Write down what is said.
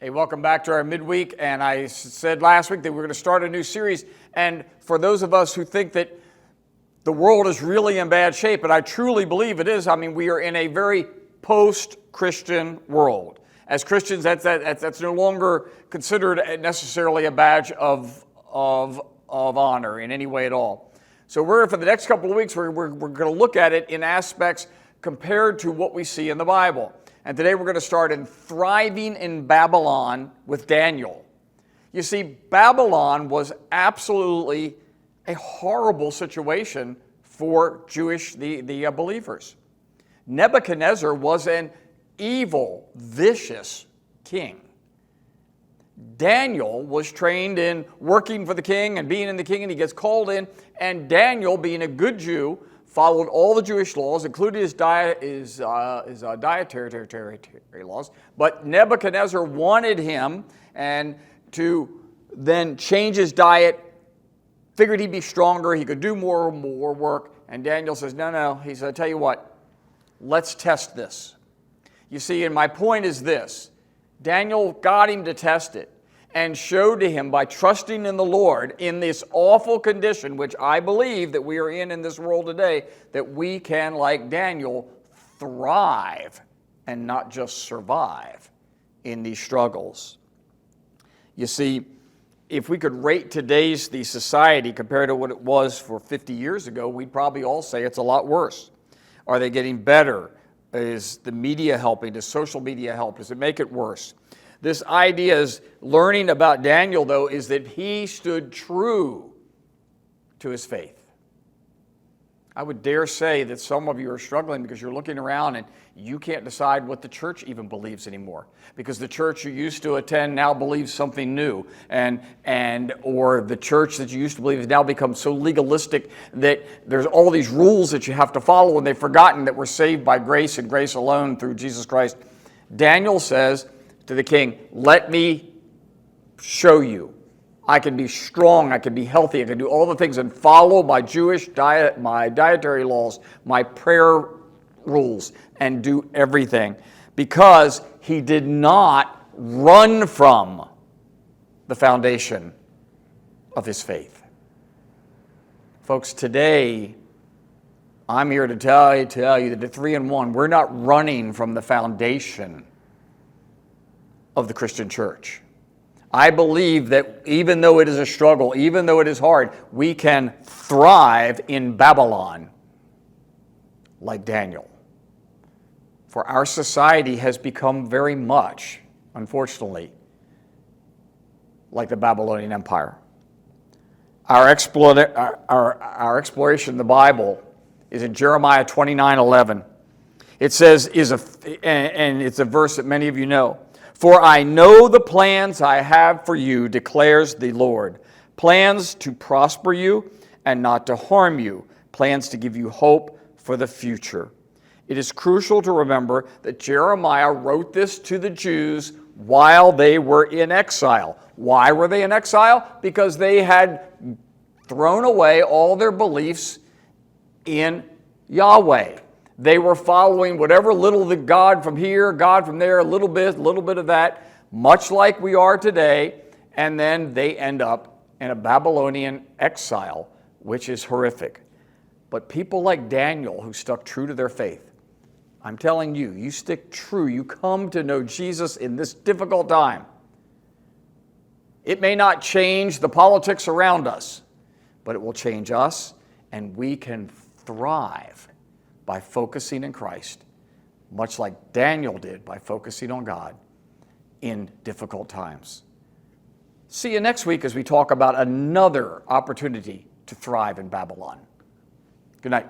Hey, welcome back to our midweek. And I said last week that we're going to start a new series. And for those of us who think that the world is really in bad shape, and I truly believe it is, we are in a very post-Christian world. As Christians, that's no longer considered necessarily a badge of honor in any way at all. So for the next couple of weeks, we're going to look at it in aspects compared to what we see in the Bible. And today we're going to start in thriving in Babylon with Daniel. You see, Babylon was absolutely a horrible situation for the believers. Nebuchadnezzar was an evil, vicious king. Daniel was trained in working for the king and being in the king, and he gets called in. And Daniel, being a good Jew, followed all the Jewish laws, including his dietary laws. But Nebuchadnezzar wanted him and to then change his diet, figured he'd be stronger, he could do more work. And Daniel says, no. He said, I tell you what, let's test this. You see, and my point is this. Daniel got him to test it and showed to him by trusting in the Lord in this awful condition, which I believe that we are in this world today, that we can, like Daniel, thrive and not just survive in these struggles. You see, if we could rate today's the society compared to what it was for 50 years ago, we'd probably all say it's a lot worse. Are they getting better? Is the media helping? Does social media help? Does it make it worse? This idea is learning about Daniel, though, is that he stood true to his faith. I would dare say that some of you are struggling because you're looking around and you can't decide what the church even believes anymore, because the church you used to attend now believes something new, or the church that you used to believe has now become so legalistic that there's all these rules that you have to follow, and they've forgotten that we're saved by grace and grace alone through Jesus Christ. Daniel says to the king, let me show you. I can be strong, I can be healthy, I can do all the things and follow my Jewish diet, my dietary laws, my prayer rules, and do everything. Because he did not run from the foundation of his faith. Folks, today, I'm here to tell you that the 3-in-1, we're not running from the foundation of the Christian church. I believe that even though it is a struggle, even though it is hard, we can thrive in Babylon like Daniel. For our society has become very much, unfortunately, like the Babylonian Empire. Our exploration of the Bible is in Jeremiah 29:11. It says, and it's a verse that many of you know, for I know the plans I have for you, declares the Lord. Plans to prosper you and not to harm you. Plans to give you hope for the future. It is crucial to remember that Jeremiah wrote this to the Jews while they were in exile. Why were they in exile? Because they had thrown away all their beliefs in Yahweh. They were following whatever little the God from here, God from there, a little bit of that, much like we are today, and then they end up in a Babylonian exile, which is horrific. But people like Daniel, who stuck true to their faith, I'm telling you, you stick true, you come to know Jesus in this difficult time. It may not change the politics around us, but it will change us, and we can thrive by focusing in Christ, much like Daniel did by focusing on God in difficult times. See you next week as we talk about another opportunity to thrive in Babylon. Good night.